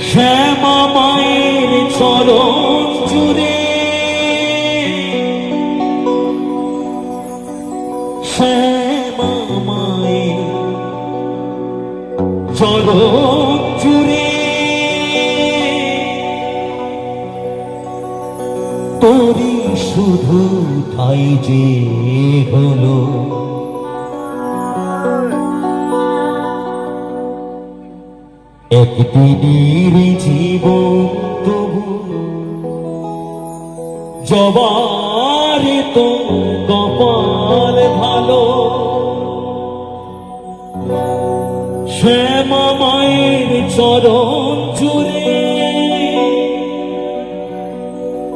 শ্যামা মায়ের চরণ জুড়ে, শ্যামা মায়ের চরণ জুড়ে তোরি শুধু ঠাই যে হলো একদিনের জীবন তবু জবারে তো কপাল ভালো। শ্যামা মায়ের চরণ জুড়ে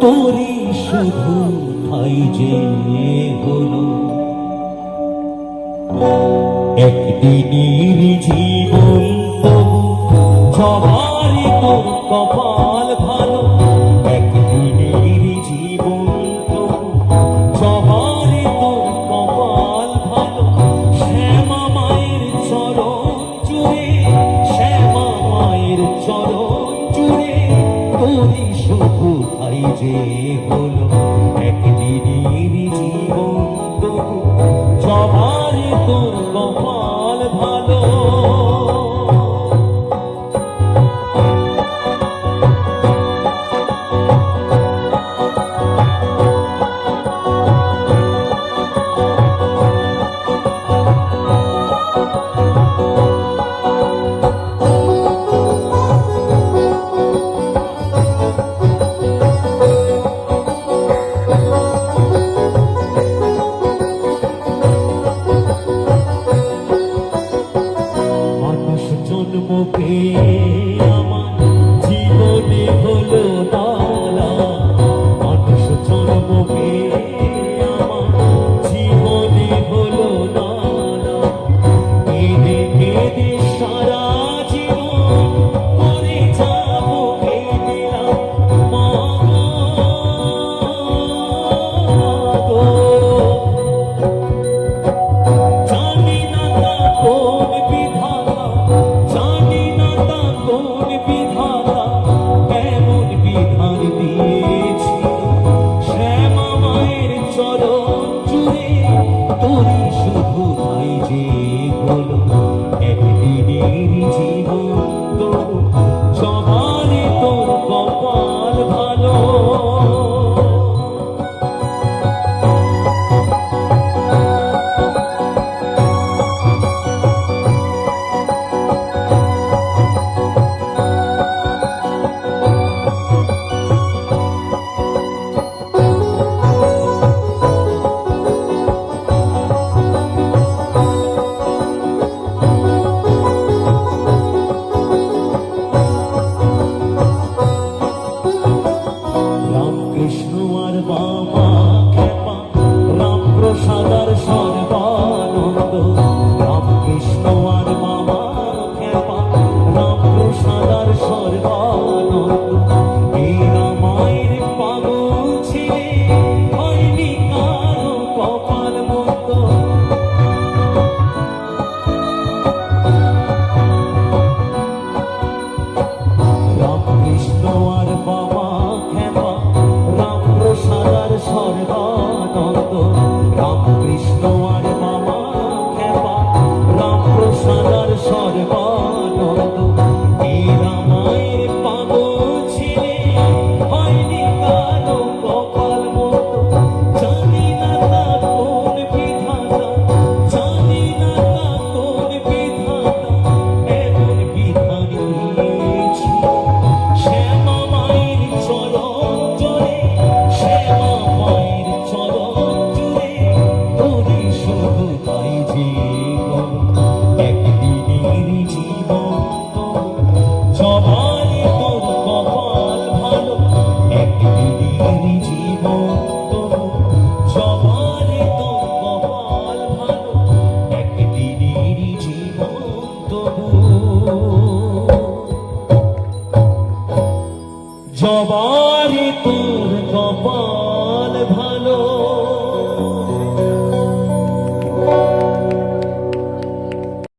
তোরি শুধু ঠাই যে হলো একদিনের জীবন তবু সবারই তোর কপাল ভালো। একদিনের জীবন তবু সবারই তোর কপাল ভালো। শ্যামা মায়ের চরণ জুড়ে, শ্যামা মায়ের চরণ জুড়ে তোরই শুধু ঠাই যে হলো একদিনের জীবন তবু সবারই তোর কপাল ভালো। জন্ম পেয়ে আমার জীবনে হলো তারা, মানুষ জন্ম পেয়ে আমার জীবনে হলো তারা। কেঁদে কেঁদে সারা জীবন করে যাবো কেঁদিলাম মা গো। জানি না তা কোন বিধাতা, জানি না তা কোন বিধাতা এমন বিধান দিয়েছিল। শ্যামা মায়ের চরণ জুড়ে তোরই শুধু ঠাই যে হলো একদিনের জীবন তবু সবারই তোর কপাল ভালো। কৃষ্ণ আর বাবা খেপা রাম প্রসাদার সর্বানন্দ। রাম কৃষ্ণ আর বাবা খেপা রাম প্রসাদার সর্বানন্দ। এই রামায়ের পাগল ছিলে হয়নি কারো কপাল মন্দ। রাম কৃষ্ণ আর বাবা খেপা রাম প্রসাদার সর্বানন্দ। রাম কৃষ্ণ আর বাবা খেপা রাম প্রসাদার সর্বানন্দ। এই রামায়ের পাগল ছিলে হয়নি কারো কপাল মন্দ। জানি না তা কোন বিধাতা, জানি না তা কোন বিধাতা এমন বিধান দিয়েছিল। শ্যামা মায়ের চরণ জুড়ে, শ্যামা মায়ের চরণ জুড়ে তোরই শুধু ঠাই যে হলো একদিনের জীবন তবু সবারই তোর কপাল ভালো। একদিনের জীবন তবু সবারই তোর কপাল ভালো। একদিনের জীবন তবু সবারই তোর কপাল